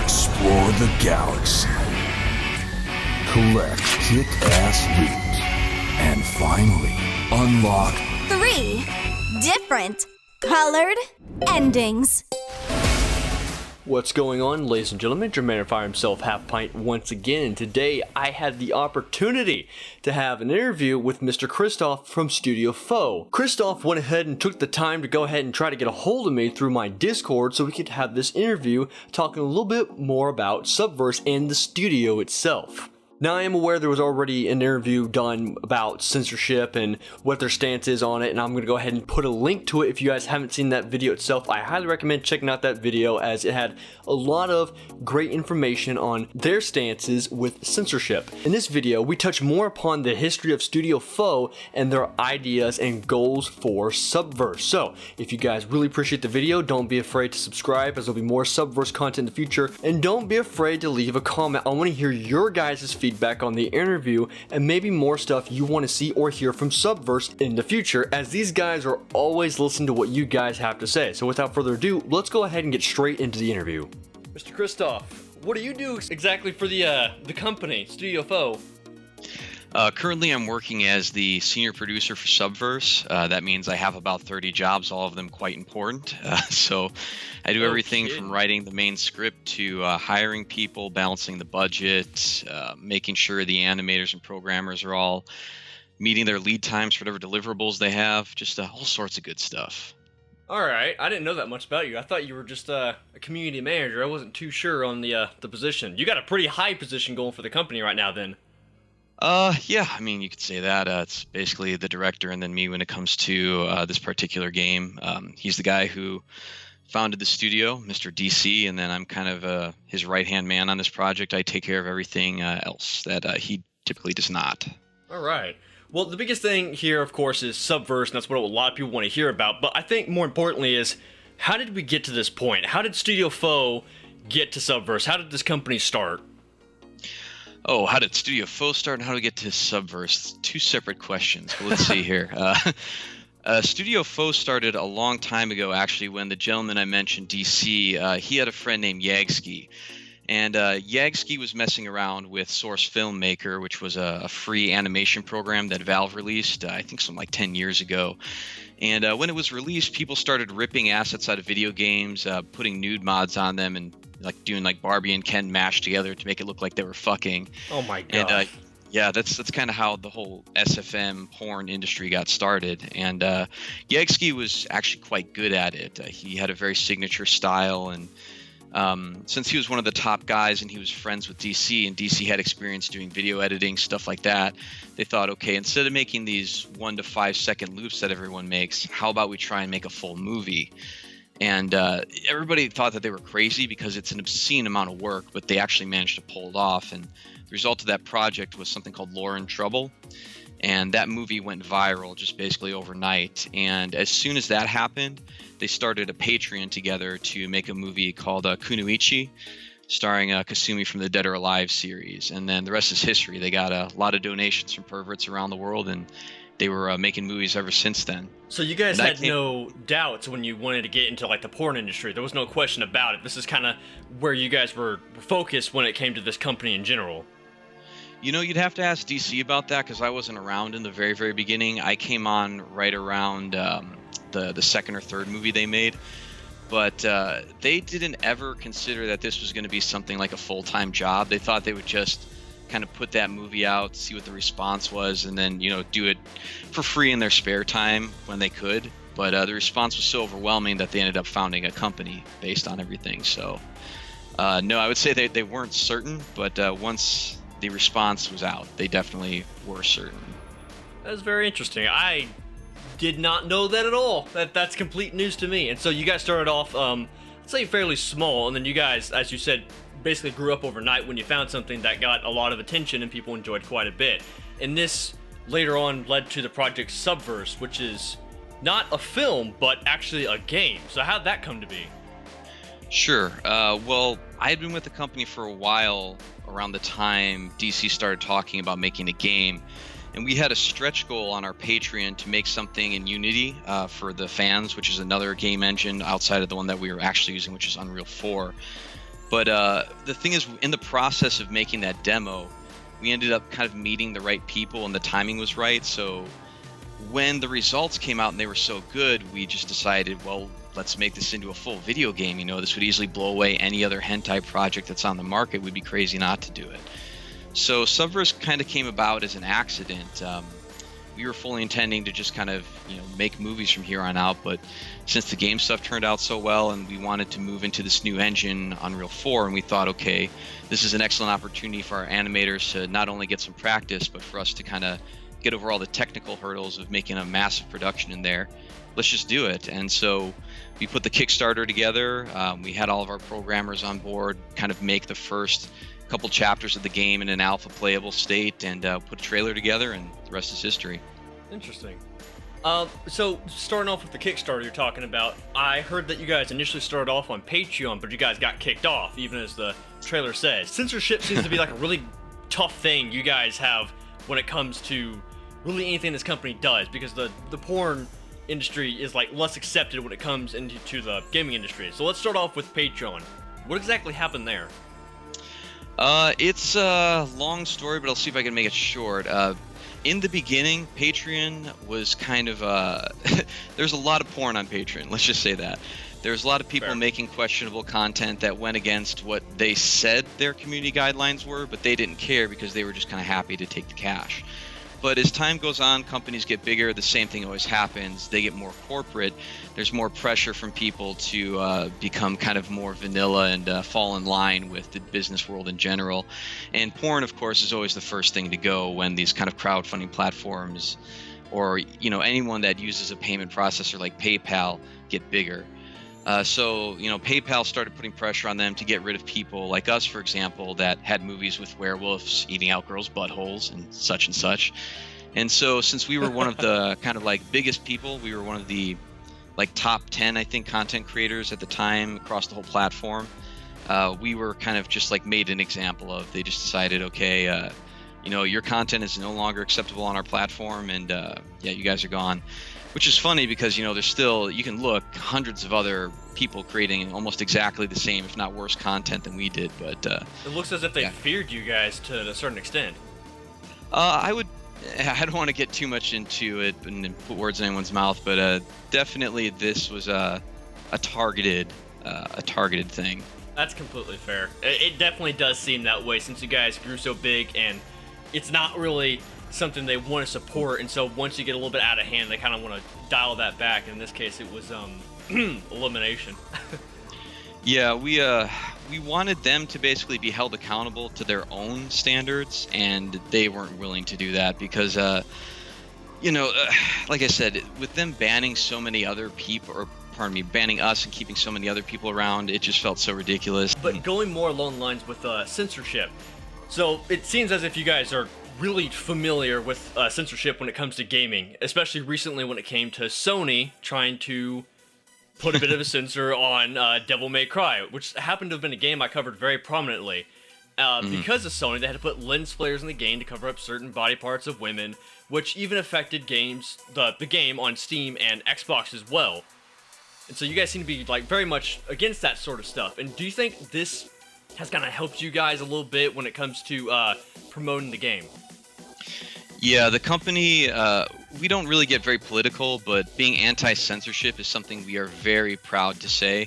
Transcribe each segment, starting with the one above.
Explore the galaxy. Collect kick-ass loot. And finally, unlock 3 different colored endings. What's going on, ladies and gentlemen? Jermaine Fire himself, Halfpint, once again. Today, I had the opportunity to have an interview with Mr. Kristoff from Studio FOW. Kristoff went ahead and took the time to go ahead and try to get a hold of me through my Discord so we could have this interview talking a little bit more about Subverse and the studio itself. Now, I am aware there was already an interview done about censorship and what their stance is on it, and I'm going to go ahead and put a link to it. If you guys haven't seen that video itself, I highly recommend checking out that video, as it had a lot of great information on their stances with censorship. In this video, we touch more upon the history of Studio FOW and their ideas and goals for Subverse. So, if you guys really appreciate the video, don't be afraid to subscribe, as there'll be more Subverse content in the future, and don't be afraid to leave a comment. I want to hear your guys' feedback on the interview and maybe more stuff you want to see or hear from Subverse in the future, as these guys are always listening to what you guys have to say. So without further ado, let's go ahead and get straight into the interview. Mr. Kristoff, what do you do exactly for the company, Studio FOW? Currently, I'm working as the senior producer for Subverse. That means I have about 30 jobs, all of them quite important. So I do everything from writing the main script to hiring people, balancing the budget, making sure the animators and programmers are all meeting their lead times for whatever deliverables they have, just all sorts of good stuff. All right, I didn't know that much about you. I thought you were just a community manager. I wasn't too sure on the position. You got a pretty high position going for the company right now, then. Yeah, I mean, you could say that. It's basically the director and then me when it comes to this particular game. He's the guy who founded the studio, Mr. DC, and then I'm kind of his right-hand man on this project. I take care of everything else that he typically does not. All right. Well, the biggest thing here, of course, is Subverse, and that's what a lot of people want to hear about. But I think more importantly is, how did we get to this point? How did Studio FOW get to Subverse? How did this company start? Oh, how did Studio FOW start and how to get to Subverse? Two separate questions. But let's see here. Studio FOW started a long time ago, actually, when the gentleman I mentioned, DC, he had a friend named Yagsky. And Yagsky was messing around with Source Filmmaker, which was a free animation program that Valve released, I think something like 10 years ago. And when it was released, people started ripping assets out of video games, putting nude mods on them, and like doing like Barbie and Ken mashed together to make it look like they were fucking. Oh my god. And yeah, that's kind of how the whole SFM porn industry got started. And Yagsky was actually quite good at it. He had a very signature style, and since he was one of the top guys and he was friends with DC, and DC had experience doing video editing, stuff like that, they thought, okay, instead of making these 1 to 5 second loops that everyone makes, how about we try and make a full movie? And everybody thought that they were crazy because it's an obscene amount of work, but they actually managed to pull it off. And the result of that project was something called Lore in Trouble. And that movie went viral just basically overnight. And as soon as that happened, they started a Patreon together to make a movie called Kunoichi, starring Kasumi from the Dead or Alive series. And then the rest is history. They got a lot of donations from perverts around the world, and they were making movies ever since then. So you guys had no doubts when you wanted to get into like the porn industry. There was no question about it. This is kind of where you guys were focused when it came to this company in general. You know, you'd have to ask DC about that, because I wasn't around in the very, very beginning. I came on right around the second or third movie they made. But they didn't ever consider that this was going to be something like a full-time job. They thought they would just kind of put that movie out, see what the response was, and then, you know, do it for free in their spare time when they could. But the response was so overwhelming that they ended up founding a company based on everything. So, no, I would say they weren't certain, but once the response was out, they definitely were certain. That's very interesting. I did not know that at all. That's complete news to me. And so you guys started off, let's say fairly small, and then you guys, as you said, basically grew up overnight when you found something that got a lot of attention and people enjoyed quite a bit. And this later on led to the project Subverse, which is not a film, but actually a game. So how'd that come to be? Sure. Well, I had been with the company for a while around the time DC started talking about making a game. And we had a stretch goal on our Patreon to make something in Unity for the fans, which is another game engine outside of the one that we were actually using, which is Unreal 4. But the thing is, in the process of making that demo, we ended up kind of meeting the right people and the timing was right. So when the results came out and they were so good, we just decided, well, let's make this into a full video game. This would easily blow away any other hentai project that's on the market. We'd be crazy not to do it. So Subverse kind of came about as an accident. We were fully intending to just kind of, make movies from here on out, but since the game stuff turned out so well and we wanted to move into this new engine, Unreal 4, and we thought, okay, this is an excellent opportunity for our animators to not only get some practice, but for us to kind of get over all the technical hurdles of making a massive production in there. Let's just do it. And so we put the Kickstarter together. We had all of our programmers on board, kind of make the first couple chapters of the game in an alpha playable state, and put a trailer together, and the rest is history. Interesting. So starting off with the Kickstarter you're talking about, I heard that you guys initially started off on Patreon, but you guys got kicked off, even as the trailer says. Censorship seems to be like a really tough thing you guys have when it comes to really anything this company does, because the porn industry is like less accepted when it comes into the gaming industry. So let's start off with Patreon. What exactly happened there? It's a long story, but I'll see if I can make it short. In the beginning, Patreon was kind of there's a lot of porn on Patreon, let's just say that. There's a lot of people making questionable content that went against what they said their community guidelines were, but they didn't care because they were just kind of happy to take the cash. But as time goes on, companies get bigger, the same thing always happens. They get more corporate. There's more pressure from people to become kind of more vanilla and fall in line with the business world in general. And porn, of course, is always the first thing to go when these kind of crowdfunding platforms or anyone that uses a payment processor like PayPal get bigger. So PayPal started putting pressure on them to get rid of people like us, for example, that had movies with werewolves eating out girls' buttholes and such. And so since we were one of the kind of like biggest people, we were one of the like top 10, I think, content creators at the time across the whole platform. We were kind of just like made an example of. They just decided, okay, your content is no longer acceptable on our platform, and you guys are gone. Which is funny because, there's still, you can look, hundreds of other people creating almost exactly the same, if not worse, content than we did. But it looks as if they feared you guys to a certain extent. I don't want to get too much into it and put words in anyone's mouth, but definitely this was a targeted thing. That's completely fair. It definitely does seem that way since you guys grew so big, and it's not really something they want to support, and so once you get a little bit out of hand, they kind of want to dial that back. In this case, it was elimination. Yeah, we wanted them to basically be held accountable to their own standards, and they weren't willing to do that because, like I said, with them banning so many other people, or banning us and keeping so many other people around, it just felt so ridiculous. But going more along the lines with censorship, so it seems as if you guys are really familiar with censorship when it comes to gaming, especially recently when it came to Sony trying to put a bit of a censor on Devil May Cry, which happened to have been a game I covered very prominently. Because of Sony, they had to put lens flares in the game to cover up certain body parts of women, which even affected the game on Steam and Xbox as well. And so you guys seem to be like very much against that sort of stuff. And do you think this has kind of helped you guys a little bit when it comes to promoting the game? Yeah, the company, we don't really get very political, but being anti-censorship is something we are very proud to say.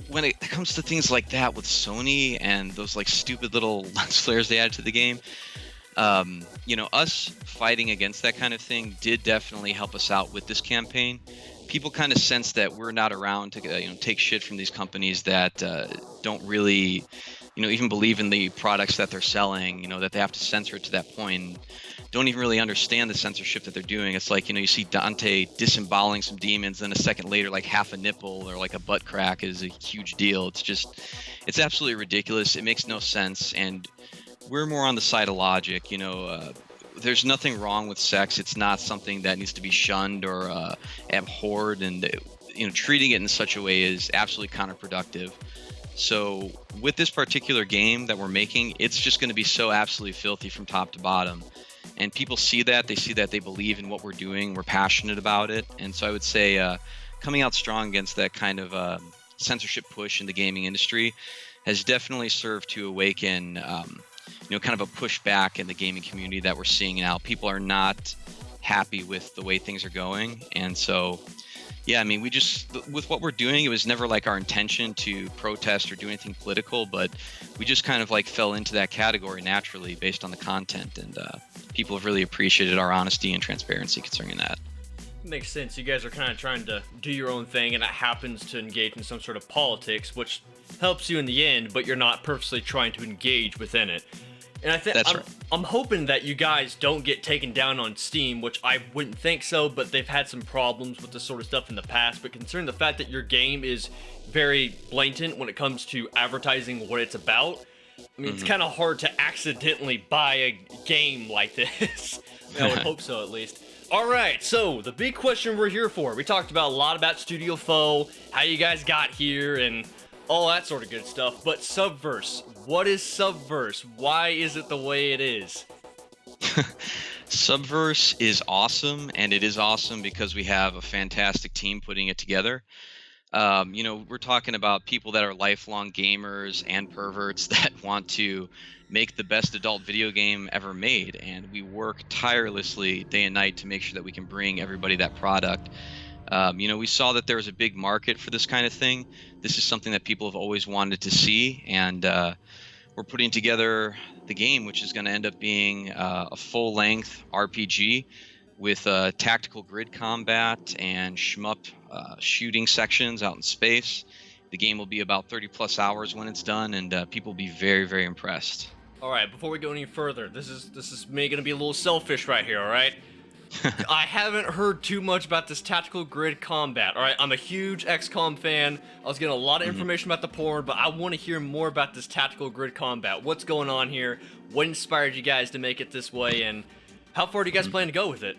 When it comes to things like that with Sony and those like stupid little lens flares they added to the game, us fighting against that kind of thing did definitely help us out with this campaign. People kind of sense that we're not around to take shit from these companies that don't really even believe in the products that they're selling, that they have to censor it to that point, don't even really understand the censorship that they're doing. It's like, you see Dante disemboweling some demons, then a second later, like half a nipple or like a butt crack is a huge deal. It's absolutely ridiculous. It makes no sense. And we're more on the side of logic, there's nothing wrong with sex. It's not something that needs to be shunned or abhorred, and treating it in such a way is absolutely counterproductive. So with this particular game that we're making, it's just going to be so absolutely filthy from top to bottom. And people see that, they believe in what we're doing, we're passionate about it. And so I would say coming out strong against that kind of censorship push in the gaming industry has definitely served to awaken, kind of a pushback in the gaming community that we're seeing now. People are not happy with the way things are going, and so yeah, I mean, we just, with what we're doing, it was never like our intention to protest or do anything political, but we just kind of like fell into that category naturally based on the content, and people have really appreciated our honesty and transparency concerning that. Makes sense. You guys are kind of trying to do your own thing, and it happens to engage in some sort of politics, which helps you in the end, but you're not purposely trying to engage within it. And I think I'm hoping that you guys don't get taken down on Steam, which I wouldn't think so, but they've had some problems with this sort of stuff in the past. But considering the fact that your game is very blatant when it comes to advertising what it's about, I mean, it's kind of hard to accidentally buy a game like this. I would hope so, at least. All right, so the big question we're here for. We talked about a lot about Studio FOW, how you guys got here, and all that sort of good stuff. But Subverse, what is Subverse? Why is it the way it is? Subverse is awesome, and it is awesome because we have a fantastic team putting it together. We're talking about people that are lifelong gamers and perverts that want to make the best adult video game ever made, and we work tirelessly day and night to make sure that we can bring everybody that product. We saw that there was a big market for this kind of thing. This is something that people have always wanted to see, and we're putting together the game, which is going to end up being a full-length RPG with tactical grid combat and shmup shooting sections out in space. The game will be about 30-plus hours when it's done, and people will be very, very impressed. All right, before we go any further, this is me gonna be a little selfish right here, all right? I haven't heard too much about this tactical grid combat, all right? I'm a huge XCOM fan. I was getting a lot of information about the porn, but I want to hear more about this tactical grid combat. What's going on here? What inspired you guys to make it this way, and how far do you guys plan to go with it?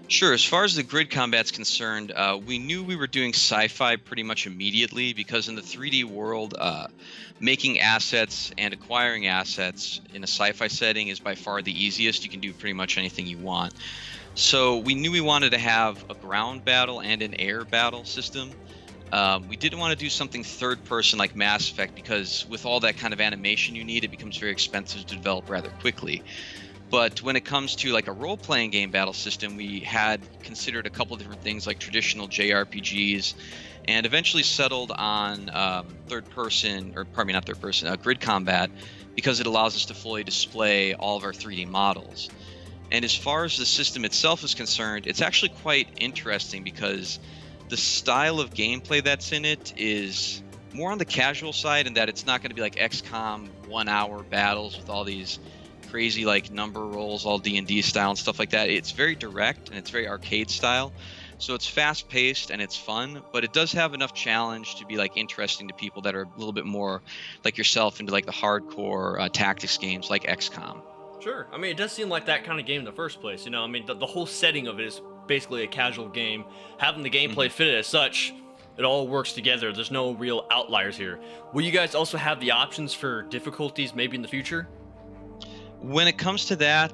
Sure. As far as the grid combat's concerned, we knew we were doing sci-fi pretty much immediately because in the 3D world, making assets and acquiring assets in a sci-fi setting is by far the easiest. You can do pretty much anything you want. So we knew we wanted to have a ground battle and an air battle system. We didn't want to do something third person like Mass Effect because with all that kind of animation you need, it becomes very expensive to develop rather quickly. But when it comes to like a role-playing game battle system, we had considered a couple different things like traditional JRPGs, and eventually settled on grid combat because it allows us to fully display all of our 3D models. And as far as the system itself is concerned, it's actually quite interesting because the style of gameplay that's in it is more on the casual side in that it's not going to be like XCOM 1-hour battles with all these crazy like number rolls, all D&D style and stuff like that. It's very direct and it's very arcade style, so it's fast paced and it's fun, but it does have enough challenge to be like interesting to people that are a little bit more like yourself into like the hardcore tactics games like XCOM. Sure. I mean, it does seem like that kind of game in the first place, you know? I mean, the whole setting of it is basically a casual game. Having the gameplay fit it as such, it all works together. There's no real outliers here. Will you guys also have the options for difficulties maybe in the future? When it comes to that,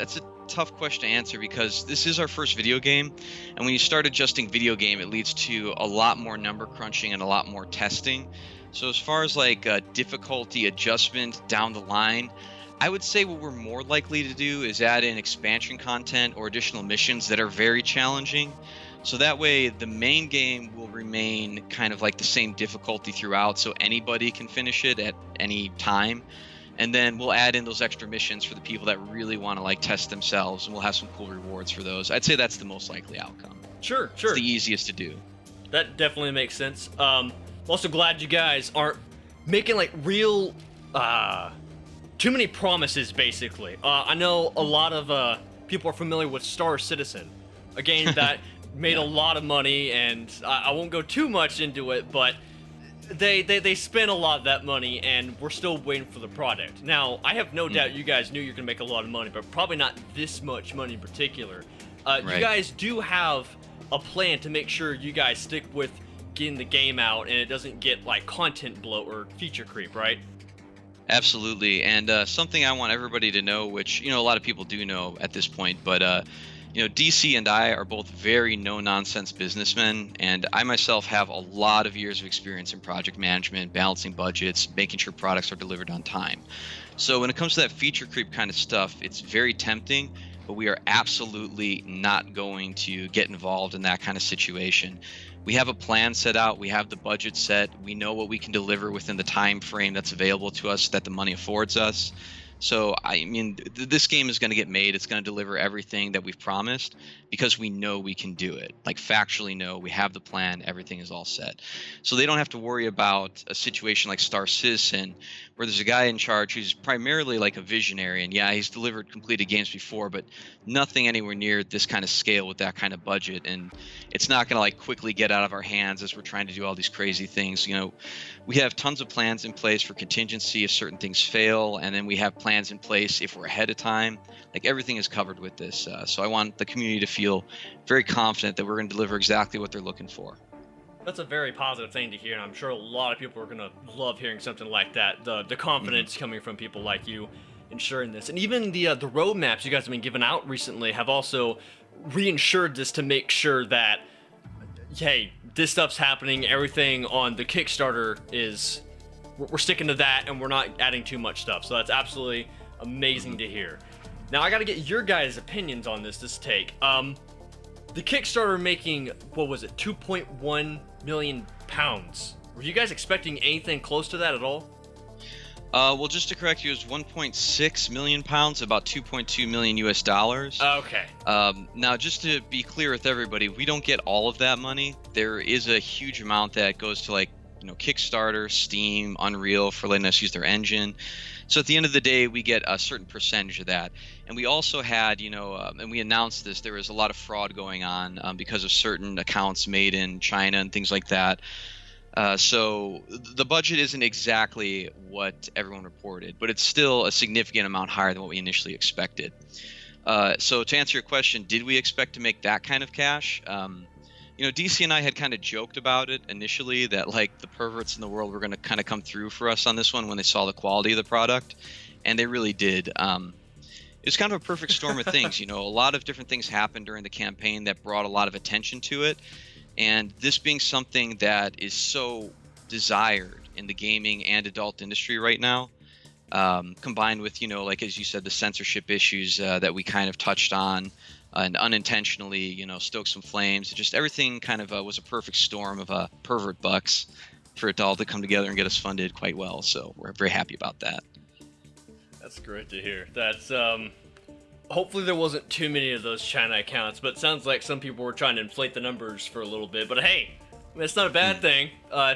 it's a tough question to answer because this is our first video game, and when you start adjusting video game, it leads to a lot more number crunching and a lot more testing. So as far as like difficulty adjustment down the line, I would say what we're more likely to do is add in expansion content or additional missions that are very challenging. So that way the main game will remain kind of like the same difficulty throughout, so anybody can finish it at any time. And then we'll add in those extra missions for the people that really want to like test themselves, and we'll have some cool rewards for those. I'd say that's the most likely outcome. Sure. It's the easiest to do. That definitely makes sense. I'm also glad you guys aren't making like real too many promises, basically. I know a lot of people are familiar with Star Citizen, a game that made a lot of money, and I won't go too much into it, but they spent a lot of that money, and we're still waiting for the product. Now, I have no doubt you guys knew you're going to make a lot of money, but probably not this much money in particular. You guys do have a plan to make sure you guys stick with getting the game out and it doesn't get like content bloat or feature creep, right? Absolutely. And something I want everybody to know, which a lot of people do know at this point, but DC and I are both very no-nonsense businessmen, and I myself have a lot of years of experience in project management, balancing budgets, making sure products are delivered on time. So when it comes to that feature creep kind of stuff, it's very tempting, but we are absolutely not going to get involved in that kind of situation. We have a plan set out, we have the budget set, we know what we can deliver within the time frame that's available to us, that the money affords us. So, I mean, this game is going to get made. It's going to deliver everything that we've promised because we know we can do it. Like, factually know, we have the plan, everything is all set. So they don't have to worry about a situation like Star Citizen, where there's a guy in charge who's primarily like a visionary. And yeah, he's delivered completed games before, but nothing anywhere near this kind of scale with that kind of budget. And it's not going to like quickly get out of our hands as we're trying to do all these crazy things. We have tons of plans in place for contingency if certain things fail, and then we have plans in place if we're ahead of time. Like, everything is covered with this. So I want the community to feel very confident that we're going to deliver exactly what they're looking for. That's a very positive thing to hear, and I'm sure a lot of people are going to love hearing something like that. The confidence coming from people like you ensuring this. And even the roadmaps you guys have been giving out recently have also reinsured this to make sure that, hey, this stuff's happening, everything on the Kickstarter is, we're sticking to that, and we're not adding too much stuff. So that's absolutely amazing to hear. Now, I gotta get your guys' opinions on this take. The Kickstarter making, what was it, 2.1 million pounds. Were you guys expecting anything close to that at all? Well, just to correct you, it was 1.6 million pounds, about 2.2 million US dollars. Okay. Now, just to be clear with everybody, we don't get all of that money. There is a huge amount that goes to, like, Kickstarter, Steam, Unreal for letting us use their engine. So at the end of the day, we get a certain percentage of that. And we also had, and we announced this, there was a lot of fraud going on because of certain accounts made in China and things like that. So the budget isn't exactly what everyone reported, but it's still a significant amount higher than what we initially expected. So to answer your question, did we expect to make that kind of cash? DC and I had kind of joked about it initially, that like the perverts in the world were going to kind of come through for us on this one when they saw the quality of the product, and they really did. It was kind of a perfect storm of things. A lot of different things happened during the campaign that brought a lot of attention to it, and this being something that is so desired in the gaming and adult industry right now, combined with, like as you said, the censorship issues that we kind of touched on, and unintentionally, stoked some flames. Just everything kind of was a perfect storm of pervert bucks for it all to come together and get us funded quite well. So we're very happy about that. That's great to hear. That's hopefully there wasn't too many of those China accounts, but it sounds like some people were trying to inflate the numbers for a little bit. But hey, that's not a bad thing.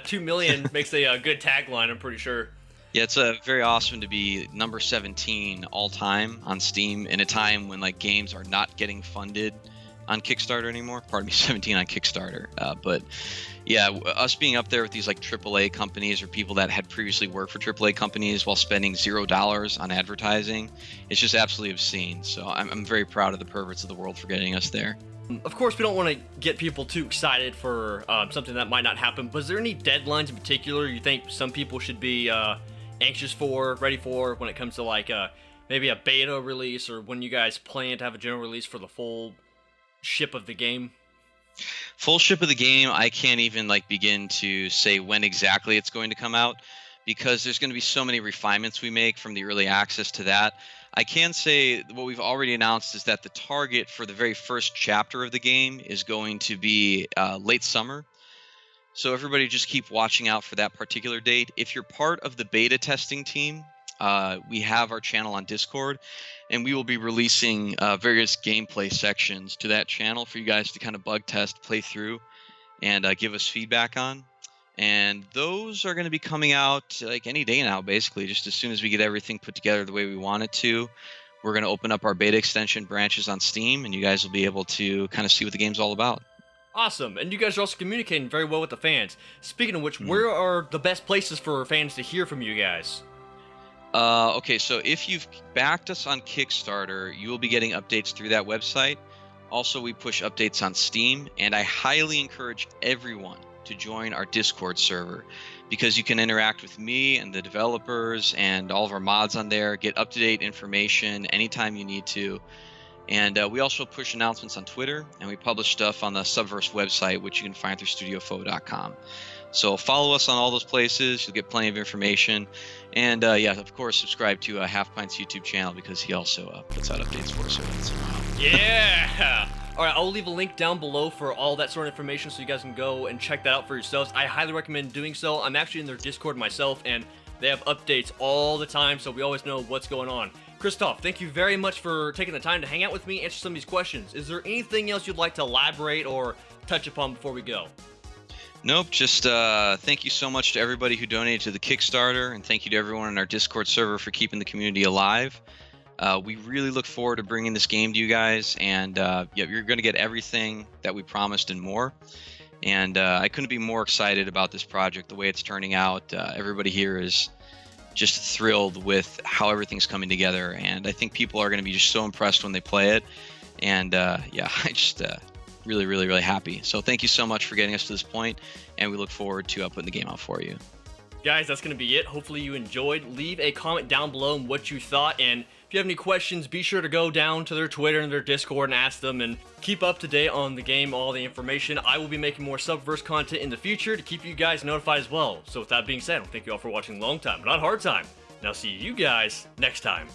2 million makes a good tagline, I'm pretty sure. Yeah, it's very awesome to be number 17 all time on Steam in a time when like games are not getting funded on Kickstarter anymore. Pardon me, 17 on Kickstarter. But yeah, us being up there with these like AAA companies or people that had previously worked for AAA companies while spending $0 on advertising, it's just absolutely obscene. So I'm very proud of the perverts of the world for getting us there. Of course, we don't want to get people too excited for something that might not happen, but is there any deadlines in particular you think some people should be anxious for, ready for, when it comes to like maybe a beta release, or when you guys plan to have a general release for the full ship of the game? Full ship of the game, I can't even like begin to say when exactly it's going to come out, because there's going to be so many refinements we make from the early access to that. I can say what we've already announced is that the target for the very first chapter of the game is going to be late summer. So everybody just keep watching out for that particular date. If you're part of the beta testing team, we have our channel on Discord, and we will be releasing various gameplay sections to that channel for you guys to kind of bug test, play through, and give us feedback on. And those are going to be coming out like any day now, basically, just as soon as we get everything put together the way we want it to. We're going to open up our beta extension branches on Steam, and you guys will be able to kind of see what the game's all about. Awesome, and you guys are also communicating very well with the fans. Speaking of which, where are the best places for fans to hear from you guys? Okay, so if you've backed us on Kickstarter, you will be getting updates through that website. Also, we push updates on Steam, and I highly encourage everyone to join our Discord server, because you can interact with me and the developers and all of our mods on there, get up-to-date information anytime you need to. And we also push announcements on Twitter, and we publish stuff on the Subverse website, which you can find through studiofo.com. So follow us on all those places. You'll get plenty of information. And yeah, of course, subscribe to Halfpint's YouTube channel because he also puts out updates for us every once in a while. Yeah! All right, I'll leave a link down below for all that sort of information so you guys can go and check that out for yourselves. I highly recommend doing so. I'm actually in their Discord myself, and they have updates all the time, so we always know what's going on. Kristoff, thank you very much for taking the time to hang out with me, answer some of these questions. Is there anything else you'd like to elaborate or touch upon before we go? Nope, just thank you so much to everybody who donated to the Kickstarter, and thank you to everyone in our Discord server for keeping the community alive. We really look forward to bringing this game to you guys, and yeah, you're going to get everything that we promised and more. And I couldn't be more excited about this project, the way it's turning out. Everybody here is just thrilled with how everything's coming together, and I think people are going to be just so impressed when they play it. And yeah, I just really happy. So thank you so much for getting us to this point, and we look forward to putting the game out for you. Guys, that's going to be it. Hopefully you enjoyed. Leave a comment down below on what you thought, and if you have any questions, be sure to go down to their Twitter and their Discord and ask them, and keep up to date on the game, all the information. I will be making more Subverse content in the future to keep you guys notified as well. So with that being said, thank you all for watching Long Time, but not Hard Time, and I'll see you guys next time.